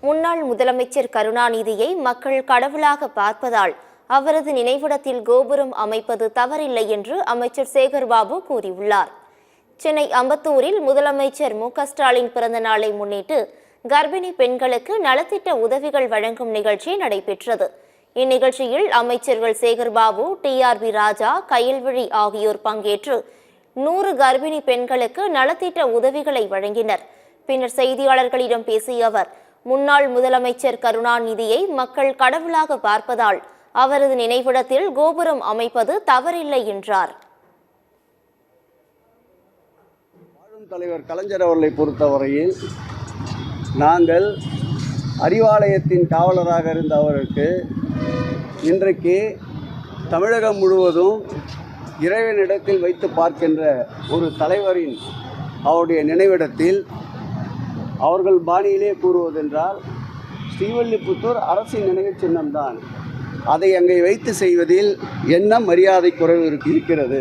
முன்னாள் முதலமைச்சர் கருணாநிதியை மக்கள் கடவுளாக பார்ப்பதால் அவரது நினைவிடத்தில் கோபுரம் அமைப்பது தவறில்லை என்று அமைச்சர் சேகர்பாபு கூறியுள்ளார். சென்னை அம்பத்தூரில் முதலமைச்சர் மு.க.ஸ்டாலின் பிறந்த நாளை முன்னிட்டு கர்ப்பிணி பெண்களுக்கு நலத்திட்ட உதவிகள் வழங்கும் நிகழ்ச்சி நடைபெற்றது. இந்நிகழ்ச்சியில் அமைச்சர்கள் சேகர்பாபு, டி.ஆர்.பி. ராஜா, கயல்விழி ஆகியோர் பங்கேற்று 100 கர்ப்பிணி பெண்களுக்கு நலத்திட்ட உதவிகளை வழங்கினர். பின்னர் செய்தியாளர்களிடம் பேசிய அவர், முன்னாள் முதலமைச்சர் கருணாநிதியை மக்கள் கடவுளாக பார்ப்பதால் அவரது நினைவிடத்தில் கோபுரம் அமைப்பது தவறில்லை என்றார். வாழும் தலைவர் கலைஞர் அவர்களை பொறுத்தவரையில் நாங்கள் அறிவாலயத்தின் காவலராக இருந்த அவருக்கு இன்றைக்கு தமிழகம் முழுவதும் இறைவனிடத்தில் வைத்து பார்க்கின்ற ஒரு தலைவரின் அவருடைய நினைவிடத்தில் அவர்கள் பாணியிலே கூறுவதென்றால் ஸ்ரீவில்லிபுத்தூர் அரசின் நினைவு சின்னம்தான். அதை அங்கே வைத்து செய்வதில் என்ன மரியாதை குறைவு இருக்கிறது.